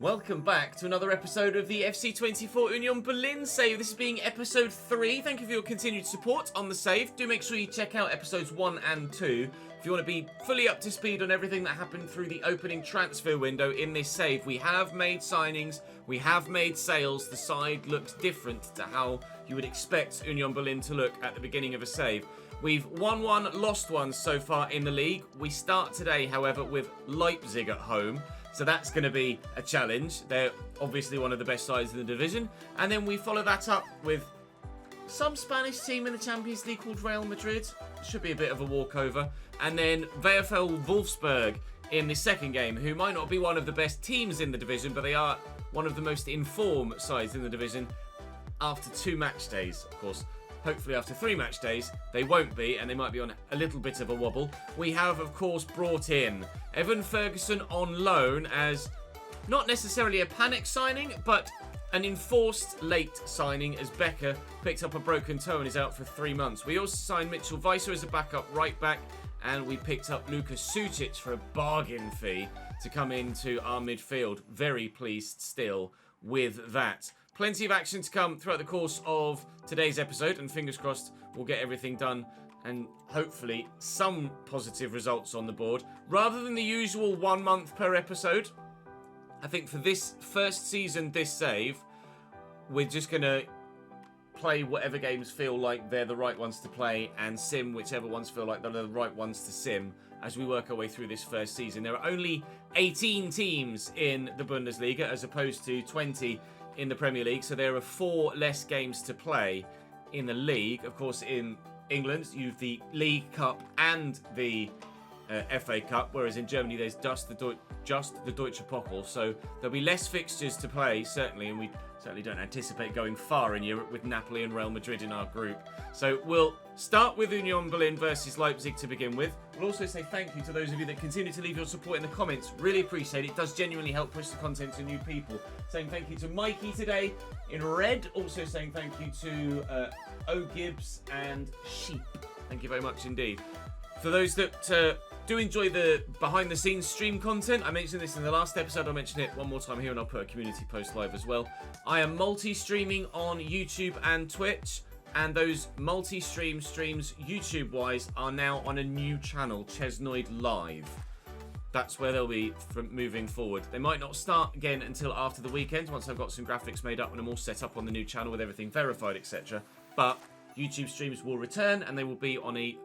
Welcome back to another episode of the FC24 Union Berlin save. This is being episode 3. Thank you for your continued support on the save. Do make sure you check out episodes 1 and 2 if you want to be fully up to speed on everything that happened through the opening transfer window in this save. We have made signings, we have made sales. The side looks different to how you would expect Union Berlin to look at the beginning of a save. We've won one, lost one so far in the league. We start today, however, with Leipzig at home. So that's going to be a challenge. They're obviously one of the best sides in the division. And then we follow that up with some Spanish team in the Champions League called Real Madrid. Should be a bit of a walkover. And then VfL Wolfsburg in the second game, who might not be one of the best teams in the division, but they are one of the most informed sides in the division after 2 match days, of course. Hopefully after 3 match days, they won't be, and they might be on a little bit of a wobble. We have, of course, brought in Evan Ferguson on loan as not necessarily a panic signing, but an enforced late signing as Becker picked up a broken toe and is out for 3 months. We also signed Mitchell Weiser as a backup right back, and we picked up Lukas Sucic for a bargain fee to come into our midfield. Very pleased still with that. Plenty of action to come throughout the course of today's episode, and fingers crossed we'll get everything done and hopefully some positive results on the board. Rather than the usual 1 month per episode, I think for this first season, this save, we're just going to play whatever games feel like they're the right ones to play and sim whichever ones feel like they're the right ones to sim as we work our way through this first season. There are only 18 teams in the Bundesliga as opposed to 20 in the Premier League, so there are 4 less games to play in the league. Of course, in England, you've the League Cup and the FA Cup, whereas in Germany, there's just the Deutsche Pokal, so there'll be less fixtures to play, certainly, and we certainly don't anticipate going far in Europe with Napoli and Real Madrid in our group. So we'll start with Union Berlin versus Leipzig to begin with. We'll also say thank you to those of you that continue to leave your support in the comments. Really appreciate it. It does genuinely help push the content to new people. Saying thank you to Mikey today in red. Also saying thank you to O Gibbs and Sheep. Thank you very much indeed. For those that do enjoy the behind-the-scenes stream content, I mentioned this in the last episode, I'll mention it one more time here and I'll put a community post live as well. I am multi-streaming on YouTube and Twitch, and those multi-stream streams, YouTube-wise, are now on a new channel, Chesnoid Live. That's where they'll be from moving forward. They might not start again until after the weekend, once I've got some graphics made up and I'm all set up on the new channel with everything verified, etc. But YouTube streams will return and they will be on a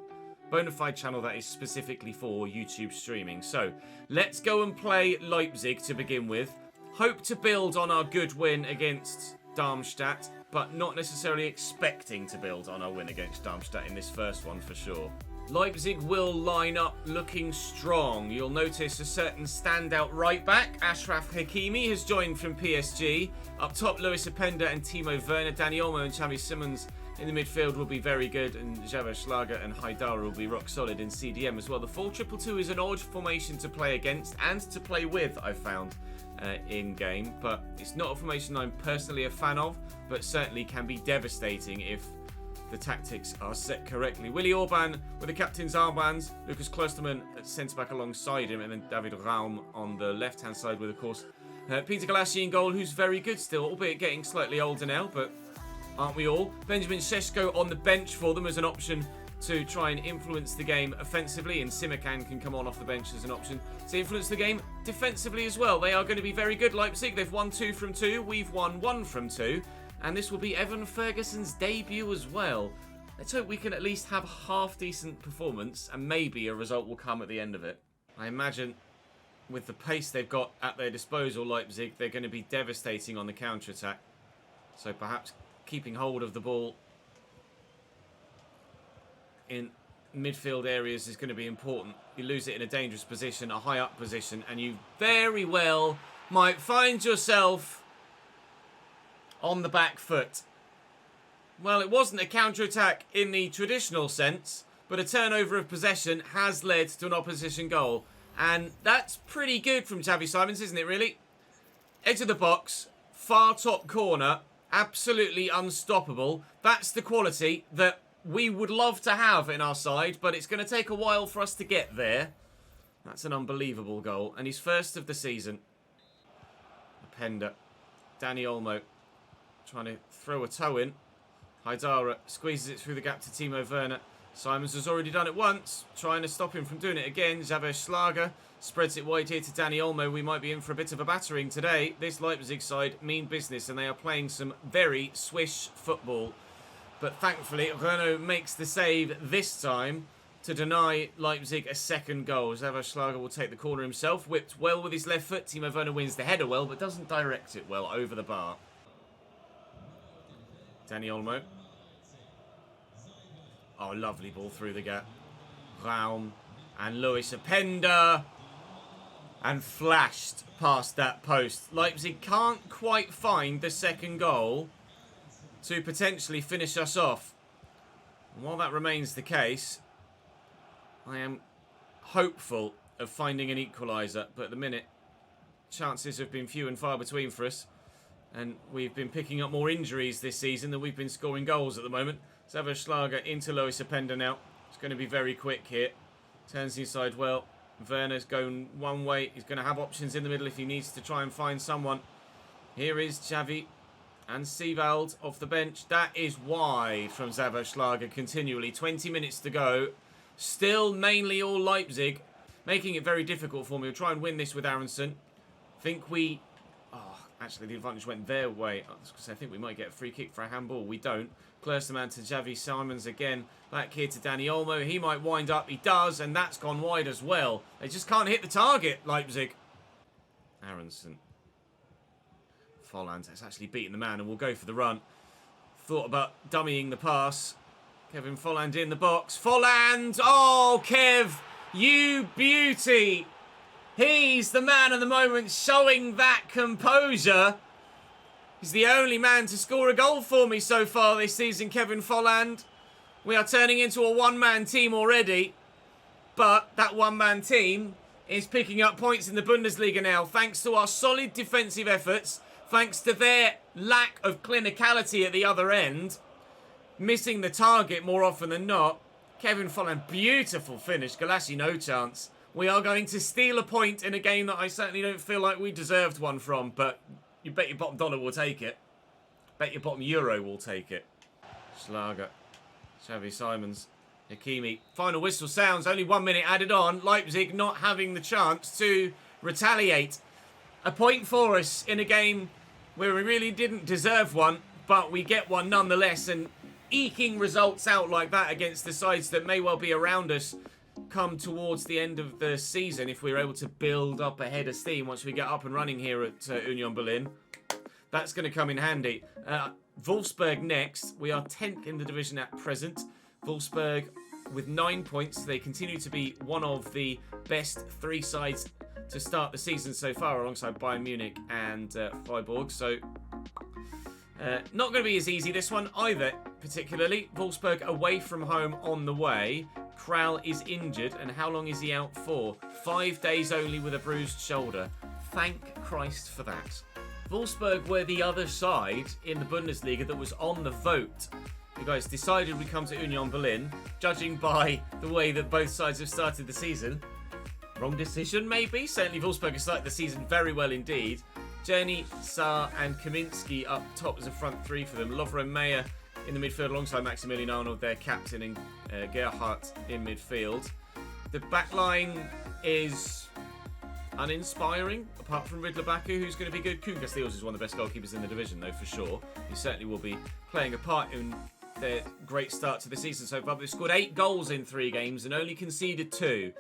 bona fide channel that is specifically for YouTube streaming. So let's go and play Leipzig to begin with. Hope to build on our good win against Darmstadt, but not necessarily expecting to build on our win against Darmstadt in this first one for sure. Leipzig will line up looking strong. You'll notice a certain standout right back, Achraf Hakimi, has joined from PSG. Up top, Luis Openda and Timo Werner. Dani Olmo and Xavi Simons in the midfield will be very good, and Javier Schlager and Haidar will be rock solid in CDM as well. The 4-2-2 is an odd formation to play against and to play with, I've found, in-game. But it's not a formation I'm personally a fan of, but certainly can be devastating if the tactics are set correctly. Willy Orban with the captain's armbands, Lucas Klostermann at centre-back alongside him, and then David Raum on the left-hand side with, of course, Peter Galassi in goal, who's very good still, albeit getting slightly older now, but aren't we all? Benjamin Šeško on the bench for them as an option to try and influence the game offensively, and Simakan can come on off the bench as an option to influence the game defensively as well. They are going to be very good, Leipzig. They've won 2 from 2. We've won 1 from 2. And this will be Evan Ferguson's debut as well. Let's hope we can at least have a half-decent performance, and maybe a result will come at the end of it. I imagine with the pace they've got at their disposal, Leipzig, they're going to be devastating on the counter-attack. So perhaps keeping hold of the ball in midfield areas is going to be important. You lose it in a dangerous position, a high up position, and you very well might find yourself on the back foot. Well, it wasn't a counter-attack in the traditional sense, but a turnover of possession has led to an opposition goal. And that's pretty good from Xavi Simons, isn't it, really? Edge of the box, far top corner, absolutely unstoppable. That's the quality that we would love to have in our side, but it's going to take a while for us to get there. That's an unbelievable goal, and he's first of the season. Openda. Danny Olmo trying to throw a toe in. Haidara squeezes it through the gap to Timo Werner. Simons has already done it once, trying to stop him from doing it again. Xaver Schlager spreads it wide here to Danny Olmo. We might be in for a bit of a battering today. This Leipzig side mean business, and they are playing some very swish football. But thankfully, Renault makes the save this time to deny Leipzig a second goal. Xaver Schlager will take the corner himself. Whipped well with his left foot. Timo Werner wins the header well, but doesn't direct it well over the bar. Danny Olmo. Oh, lovely ball through the gap. Raum and Lewis Openda. And flashed past that post. Leipzig can't quite find the second goal to potentially finish us off. And while that remains the case, I am hopeful of finding an equaliser. But at the minute, chances have been few and far between for us. And we've been picking up more injuries this season than we've been scoring goals at the moment. Xaver Schlager into Lois Openda now. It's going to be very quick here. Turns inside well. Werner's going one way. He's going to have options in the middle if he needs to try and find someone. Here is Xavi and Sievald off the bench. That is wide from Xaver Schlager continually. 20 minutes to go. Still mainly all Leipzig. Making it very difficult for me. We'll try and win this with Aronson. Think we... Oh, actually the advantage went their way. I think we might get a free kick for a handball. We don't. Klaasterman to Xavi Simons again. Back here to Danny Olmo. He might wind up. He does. And that's gone wide as well. They just can't hit the target, Leipzig. Aronson. Folland has actually beaten the man and will go for the run. Thought about dummying the pass. Kevin Folland in the box. Folland! Oh, Kev! You beauty! He's the man of the moment, showing that composure. He's the only man to score a goal for me so far this season, Kevin Folland. We are turning into a one-man team already. But that one-man team is picking up points in the Bundesliga now, thanks to our solid defensive efforts, thanks to their lack of clinicality at the other end, missing the target more often than not. Kevin Folland, beautiful finish. Galassi, no chance. We are going to steal a point in a game that I certainly don't feel like we deserved one from, but you bet your bottom dollar we'll take it. Bet your bottom euro we'll take it. Schlager. Xavi Simons. Hakimi. Final whistle sounds. Only 1 minute added on. Leipzig not having the chance to retaliate. A point for us in a game where we really didn't deserve one, but we get one nonetheless. And eking results out like that against the sides that may well be around us come towards the end of the season, if we're able to build up a head of steam once we get up and running here at Union Berlin, that's going to come in handy. Wolfsburg next. We are 10th in the division at present. Wolfsburg with 9 points. They continue to be one of the best three sides to start the season so far, alongside Bayern Munich and Freiburg. So not going to be as easy this one either, particularly. Wolfsburg away from home on the way. Kral is injured, and how long is he out for? 5 days only with a bruised shoulder. Thank Christ for that. Wolfsburg were the other side in the Bundesliga that was on the vote. You guys decided we come to Union Berlin, judging by the way that both sides have started the season. Wrong decision, maybe? Certainly Wolfsburg has started the season very well indeed. Journey, Saar and Kaminski up top as a front three for them. Lovren Meyer in the midfield alongside Maximilian Arnold, their captain, and Gerhardt in midfield. The back line is uninspiring, apart from Riddler Baku, who's going to be good. Kuhn Castells is one of the best goalkeepers in the division, though, for sure. He certainly will be playing a part in their great start to the season so far. They've scored 8 goals in 3 games and only conceded 2.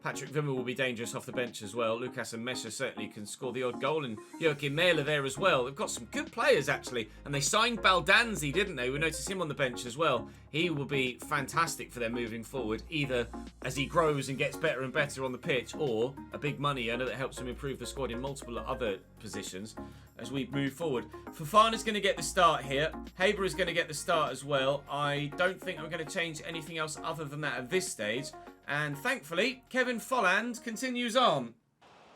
Patrick Wimmer will be dangerous off the bench as well. Lucas and Mesha certainly can score the odd goal, and Joachim Mähler there as well. They've got some good players, actually, and they signed Baldanzi, didn't they? We noticed him on the bench as well. He will be fantastic for them moving forward, either as he grows and gets better and better on the pitch, or a big money earner that helps him improve the squad in multiple other positions as we move forward. Fofana's going to get the start here. Haber is going to get the start as well. I don't think I'm going to change anything else other than that at this stage. And thankfully, Kevin Folland continues on.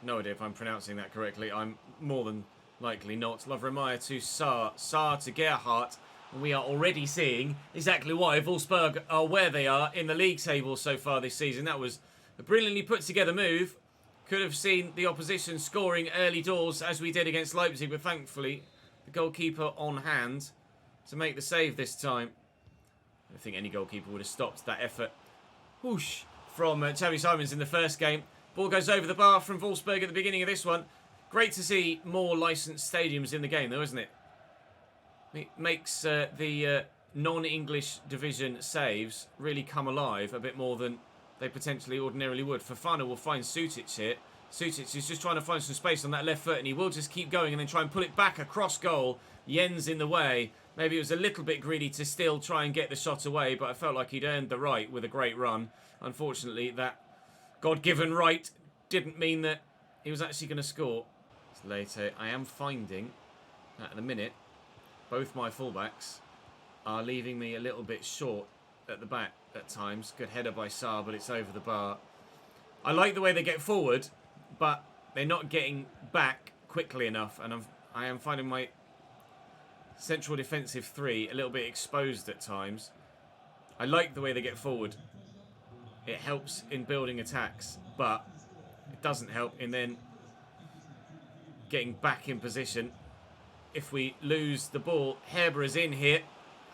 No idea if I'm pronouncing that correctly. I'm more than likely not. Lovren to Saar. Saar to Gerhardt. And we are already seeing exactly why Wolfsburg are where they are in the league table so far this season. That was a brilliantly put together move. Could have seen the opposition scoring early doors as we did against Leipzig, but thankfully the goalkeeper on hand to make the save this time. I don't think any goalkeeper would have stopped that effort. Whoosh from Xavi Simons in the first game. Ball goes over the bar from Wolfsburg at the beginning of this one. Great to see more licensed stadiums in the game though, isn't it? It makes the non-English division saves really come alive a bit more than they potentially ordinarily would. Fofana will find Sutic here. Sutic is just trying to find some space on that left foot, and he will just keep going and then try and pull it back across goal. Jens in the way. Maybe it was a little bit greedy to still try and get the shot away, but I felt like he'd earned the right with a great run. Unfortunately, that God-given right didn't mean that he was actually going to score. Later, I am finding that in a minute, both my fullbacks are leaving me a little bit short at the back at times. Good header by Saar, but it's over the bar. I like the way they get forward, but they're not getting back quickly enough, and I am finding my central defensive three a little bit exposed at times. I like the way they get forward. It helps in building attacks, but it doesn't help in then getting back in position. If we lose the ball, Herber's in here,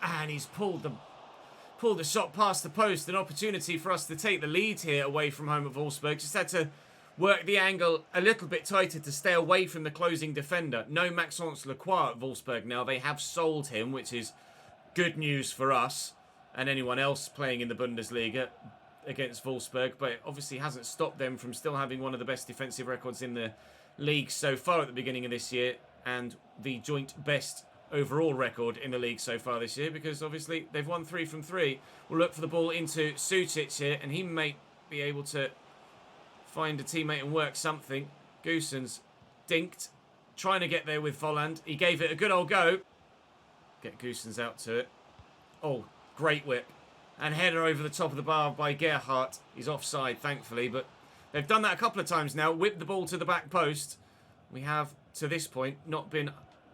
and he's pulled the shot past the post. An opportunity for us to take the lead here away from home at Wolfsburg. Just had to work the angle a little bit tighter to stay away from the closing defender. No Maxence Lacroix at Wolfsburg now. They have sold him, which is good news for us and anyone else playing in the Bundesliga against Wolfsburg, but it obviously hasn't stopped them from still having one of the best defensive records in the league so far at the beginning of this year, and the joint best overall record in the league so far this year, because obviously they've won 3 from 3. We'll look for the ball into Sutic here, and he may be able to find a teammate and work something. Goossens dinked, trying to get there with Volland. He gave it a good old go. Get Goossens out to it. Oh, great whip. And header over the top of the bar by Gerhardt. He's offside, thankfully, but they've done that a couple of times now. Whipped the ball to the back post. We have, to this point, not been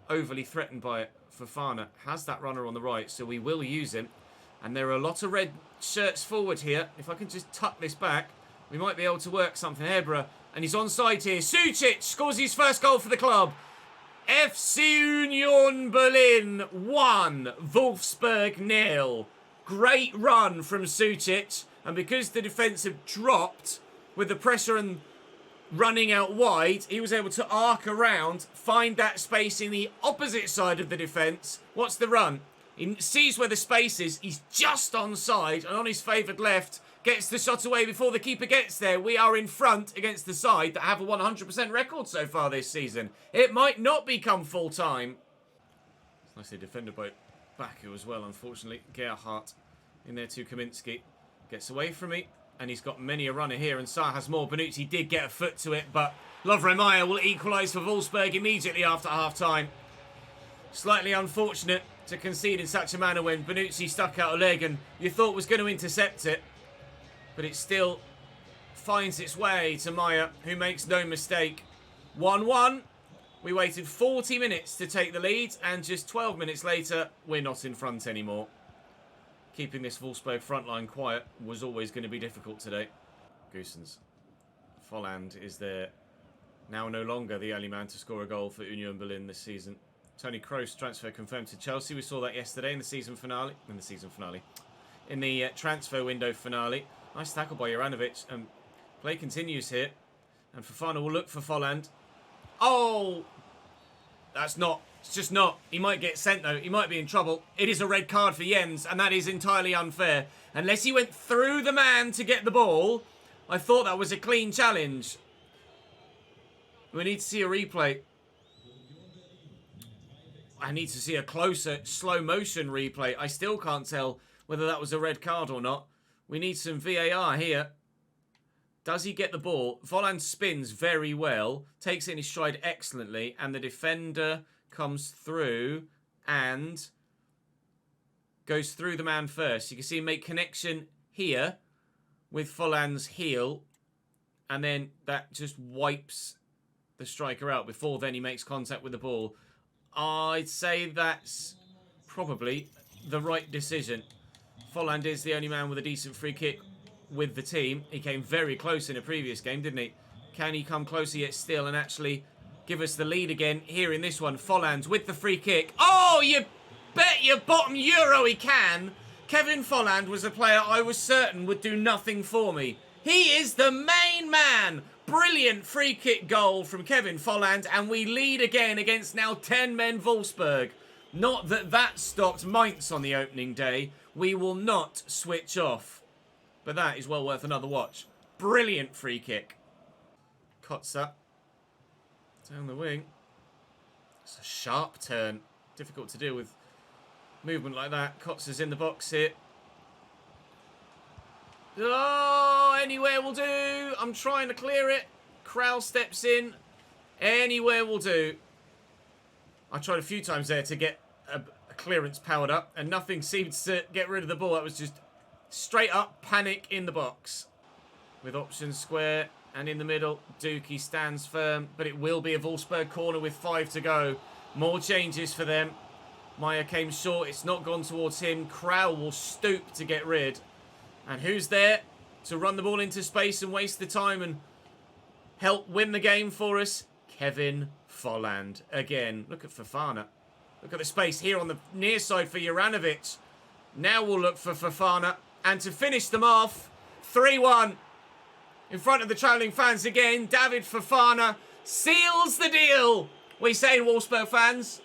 overly threatened by it. Fofana has that runner on the right, so we will use him. And there are a lot of red shirts forward here. If I can just tuck this back, we might be able to work something. Hebra, and he's onside here. Sucic scores his first goal for the club. FC Union Berlin 1, Wolfsburg 0. Great run from Sucic, and because the defence have dropped with the pressure and running out wide, he was able to arc around, find that space in the opposite side of the defence. What's the run? He sees where the space is, he's just onside, and on his favoured left, gets the shot away before the keeper gets there. We are in front against the side that have a 100% record so far this season. It might not become full-time. It's nicely defended by Baku as well, unfortunately. Gerhardt in there to Kaminski. Gets away from me, and he's got many a runner here, and Saar has more. Bonucci did get a foot to it, but Lovre-Meyer will equalise for Wolfsburg immediately after half-time. Slightly unfortunate to concede in such a manner when Bonucci stuck out a leg and you thought was going to intercept it, but it still finds its way to Meyer, who makes no mistake. 1-1. We waited 40 minutes to take the lead, and just 12 minutes later, we're not in front anymore. Keeping this Wolfsburg front line quiet was always going to be difficult today. Goossens. Volland is there. Now no longer the only man to score a goal for Union Berlin this season. Toni Kroos transfer confirmed to Chelsea. We saw that yesterday in the season finale. In the transfer window finale. Nice tackle by Juranovic. Play continues here. And Fofana will look for Volland. Oh! That's not. It's just not. He might get sent though. He might be in trouble. It is a red card for Jens, and that is entirely unfair. Unless he went through the man to get the ball, I thought that was a clean challenge. We need to see a replay. I need to see a closer, slow motion replay. I still can't tell whether that was a red card or not. We need some VAR here. Does he get the ball? Volland spins very well, takes it in his stride excellently, and the defender comes through and goes through the man first. You can see him make connection here with Volland's heel, and then that just wipes the striker out before then he makes contact with the ball. I'd say that's probably the right decision. Volland is the only man with a decent free kick with the team. He came very close in a previous game, didn't he? Can he come closer yet still and actually give us the lead again here in this one? Folland with the free kick. Oh, you bet your bottom euro he can. Kevin Folland was a player I was certain would do nothing for me. He is the main man. Brilliant free kick goal from Kevin Folland, and we lead again against now 10 men Wolfsburg. Not that that stopped Mainz on the opening day. We will not switch off. But that is well worth another watch. Brilliant free kick. Kotzer. Down the wing. It's a sharp turn. Difficult to deal with movement like that. Kotzer's in the box here. Oh, anywhere will do. I'm trying to clear it. Krall steps in. Anywhere will do. I tried a few times there to get a clearance powered up, and nothing seemed to get rid of the ball. That was just straight up panic in the box. With options square and in the middle, Dookie stands firm, but it will be a Wolfsburg corner with 5 to go. More changes for them. Meyer came short. It's not gone towards him. Krall will stoop to get rid. And who's there to run the ball into space and waste the time and help win the game for us? Kevin Folland. Again, look at Fofana. Look at the space here on the near side for Juranovic. Now we'll look for Fofana. And to finish them off, 3-1. In front of the travelling fans again, David Fofana seals the deal. We say, Wolfsburg fans,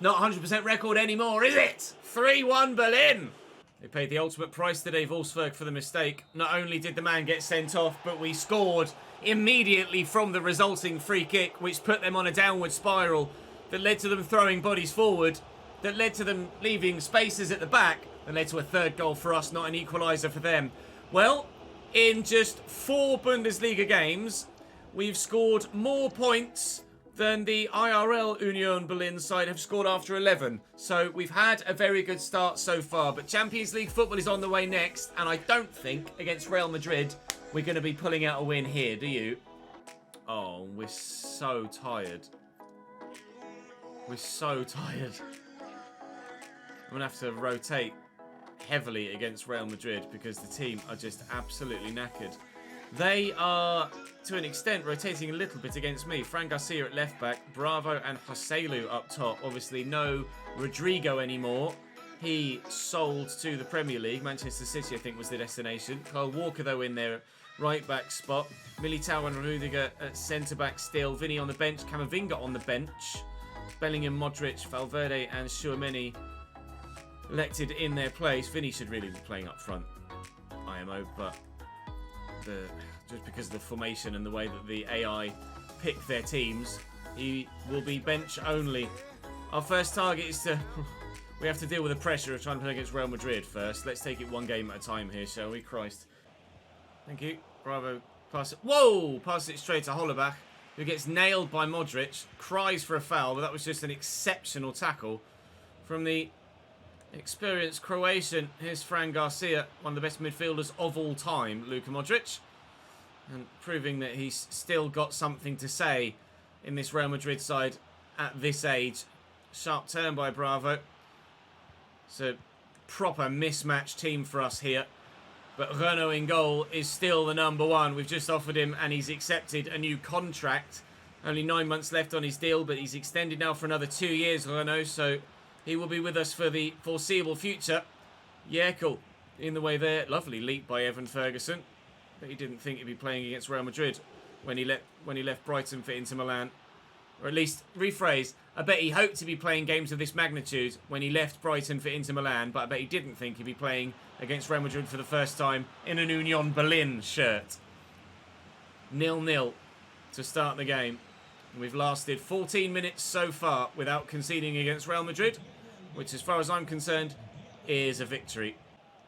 not 100% record anymore, is it? 3-1 Berlin. They paid the ultimate price today, Wolfsburg, for the mistake. Not only did the man get sent off, but we scored immediately from the resulting free kick, which put them on a downward spiral that led to them throwing bodies forward, that led to them leaving spaces at the back, that led to a third goal for us, not an equaliser for them. Well, in just 4 Bundesliga games, we've scored more points than the IRL Union Berlin side have scored after 11. So we've had a very good start so far. But Champions League football is on the way next. And I don't think against Real Madrid we're going to be pulling out a win here, do you? Oh, we're so tired. We're so tired. I'm going to have to rotate heavily against Real Madrid because the team are just absolutely knackered. They are, to an extent, rotating a little bit against me. Fran Garcia at left back, Bravo and Joselu up top. Obviously, no Rodrigo anymore. He sold to the Premier League. Manchester City, I think, was the destination. Kyle Walker, though, in their right back spot. Militao and Rudiger at centre back still. Vinny on the bench. Camavinga on the bench. Bellingham, Modric, Valverde, and Tchouaméni elected in their place. Vinny should really be playing up front, IMO, but just because of the formation and the way that the AI pick their teams, he will be bench only. Our first target is to... we have to deal with the pressure of trying to play against Real Madrid first. Let's take it one game at a time here, shall we? Christ. Thank you. Bravo. Pass it. Whoa! Pass it straight to Hollerbach, who gets nailed by Modric. Cries for a foul, but that was just an exceptional tackle from the experienced Croatian. Here's Fran Garcia, one of the best midfielders of all time, Luka Modric. And proving that he's still got something to say in this Real Madrid side at this age. Sharp turn by Bravo. It's a proper mismatched team for us here. But Renault in goal is still the number one. We've just offered him and he's accepted a new contract. Only 9 months left on his deal, but he's extended now for another 2 years, Renault. So he will be with us for the foreseeable future. Yeah, cool. In the way there. Lovely leap by Evan Ferguson. But he didn't think he'd be playing against Real Madrid when he left Brighton for Inter Milan. Or at least, rephrase, I bet he hoped to be playing games of this magnitude when he left Brighton for Inter Milan, but I bet he didn't think he'd be playing against Real Madrid for the first time in an Union Berlin shirt. 0-0 to start the game. We've lasted 14 minutes so far without conceding against Real Madrid, which, as far as I'm concerned, is a victory.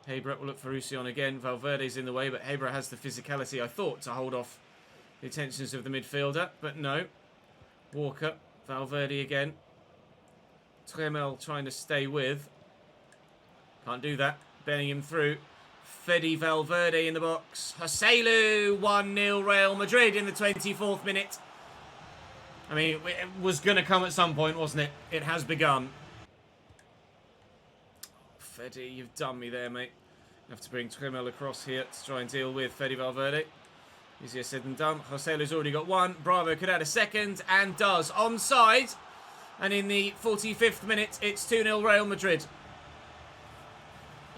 Hebra will look for Roussillon again. Valverde's in the way, but Hebra has the physicality, I thought, to hold off the attentions of the midfielder, but no. Walker, Valverde again. Tremel trying to stay with. Can't do that. Bellingham through. Fede Valverde in the box. Joselu, 1-0 Real Madrid in the 24th minute. I mean, it was going to come at some point, wasn't it? It has begun. Fede, you've done me there, mate. I have to bring Tremel across here to try and deal with Fede Valverde. Easier said than done. Joselu's already got one. Bravo could add a second and does. Onside. And in the 45th minute, it's 2-0 Real Madrid.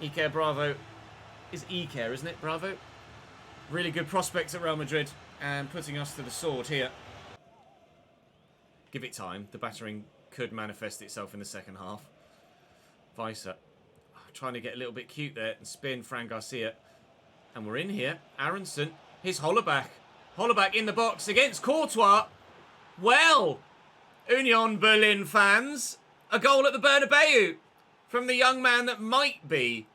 Iker Bravo is Iker, isn't it? Bravo. Really good prospects at Real Madrid. And putting us to the sword here. Give it time. The battering could manifest itself in the second half. Weiser. Trying to get a little bit cute there. And spin Fran Garcia. And we're in here. Aronson. Here's Hollerbach. Hollerbach in the box against Courtois. Well, Union Berlin fans. A goal at the Bernabeu. From the young man that might be,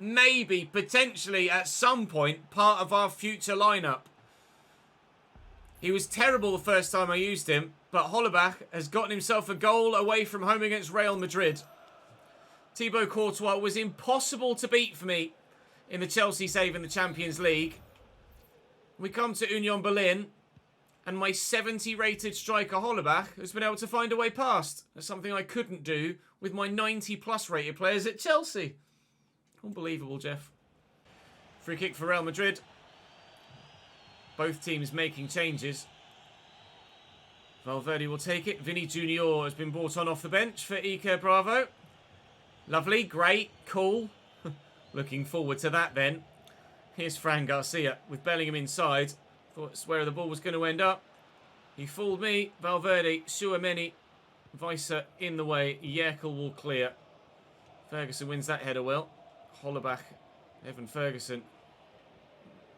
maybe, potentially, at some point, part of our future lineup. He was terrible the first time I used him, but Hollerbach has gotten himself a goal away from home against Real Madrid. Thibaut Courtois was impossible to beat for me in the Chelsea save in the Champions League. We come to Union Berlin, and my 70-rated striker Hollerbach has been able to find a way past. That's something I couldn't do with my 90-plus rated players at Chelsea. Unbelievable, Jeff. Free kick for Real Madrid. Both teams making changes. Valverde will take it. Vinny Jr. has been brought on off the bench for Iker Bravo. Lovely, great, cool. Looking forward to that then. Here's Fran Garcia with Bellingham inside. Thought that's where the ball was going to end up. He fooled me. Valverde, Tchouaméni, Weiser in the way. Yerkel will clear. Ferguson wins that header well. Hollerbach, Evan Ferguson.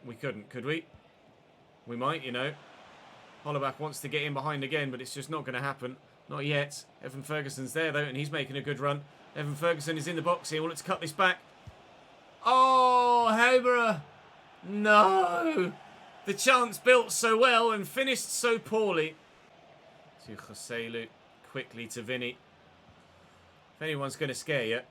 We couldn't, could we? We might, you know. Hollerbach wants to get in behind again, but it's just not going to happen. Not yet. Evan Ferguson's there, though, and he's making a good run. Evan Ferguson is in the box here. Well, let's cut this back. Oh, Haberer. No. The chance built so well and finished so poorly. To Joselu. Quickly to Vinny. If anyone's going to scare you,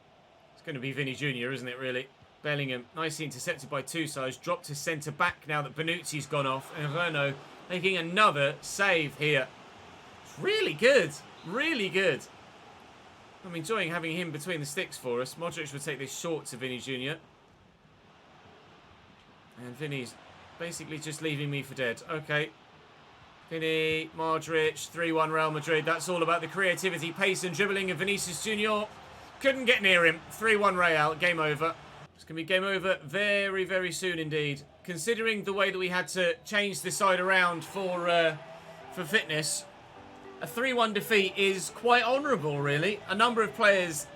it's going to be Vinny Jr., isn't it, really? Bellingham, nicely intercepted by Tussauds. Dropped to centre-back now that Bonucci's gone off. And Renault making another save here. It's really good. Really good. I'm enjoying having him between the sticks for us. Modric would take this short to Vinny Jr. And Vinny's basically just leaving me for dead. Okay. Vinny, Modric, 3-1 Real Madrid. That's all about the creativity, pace and dribbling of Vinicius Jr. Couldn't get near him. 3-1 Real. Game over. It's going to be game over very, very soon indeed. Considering the way that we had to change the side around for fitness, a 3-1 defeat is quite honourable, really. A number of players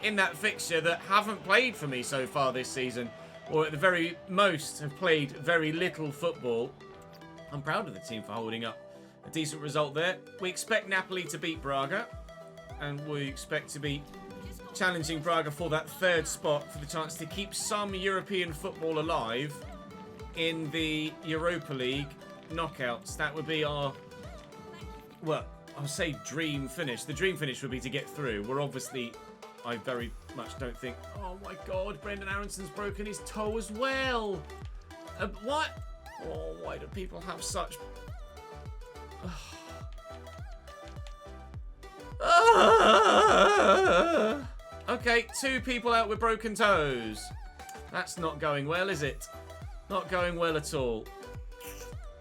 in that fixture that haven't played for me so far this season, or at the very most have played very little football. I'm proud of the team for holding up a decent result there. We expect Napoli to beat Braga, and we expect to be challenging Braga for that third spot for the chance to keep some European football alive in the Europa League knockouts. That would be our, well, I'll say dream finish. The dream finish would be to get through. We're obviously, I very much don't think, oh my God, Brendan Aronson's broken his toe as well. What? Oh, why do people have such... Okay, 2 people out with broken toes. That's not going well, is it? Not going well at all.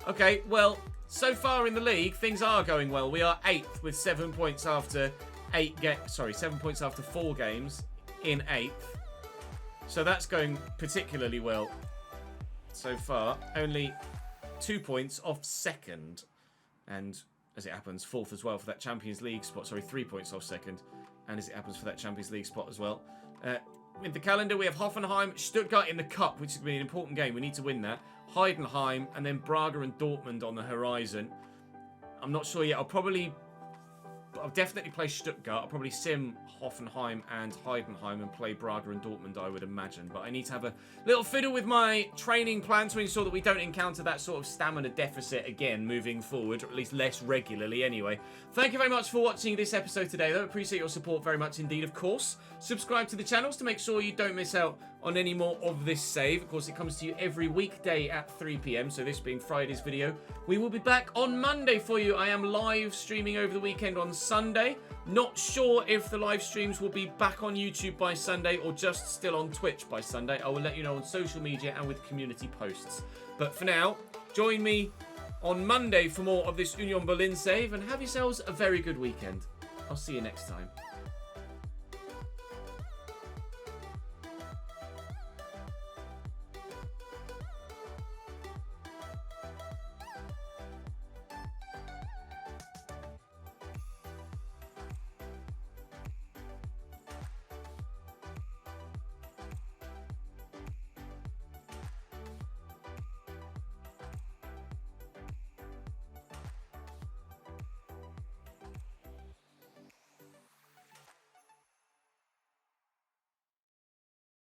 Okay, well, so far in the league, things are going well. We are 8th with 7 points after 7 points after 4 games in 8th. So that's going particularly well so far. Only 2 points off 2nd. And as it happens, 4th as well for that Champions League spot. Sorry, 3 points off 2nd. And as it happens for that Champions League spot as well. In the calendar, we have Hoffenheim, Stuttgart in the Cup, which is going to be an important game. We need to win that. Heidenheim, and then Braga and Dortmund on the horizon. I'm not sure yet. I'll definitely play Stuttgart. I'll probably sim Hoffenheim and Heidenheim and play Braga and Dortmund, I would imagine. But I need to have a little fiddle with my training plan to ensure that we don't encounter that sort of stamina deficit again moving forward, or at least less regularly anyway. Thank you very much for watching this episode today, though. Appreciate your support very much indeed, of course. Subscribe to the channels to make sure you don't miss out on any more of this save. Of course, it comes to you every weekday at 3 PM, so this being Friday's video. We will be back on Monday for you. I am live streaming over the weekend on Sunday. Not sure if the live streams will be back on YouTube by Sunday or just still on Twitch by Sunday. I will let you know on social media and with community posts. But for now, join me on Monday for more of this Union Berlin save and have yourselves a very good weekend. I'll see you next time.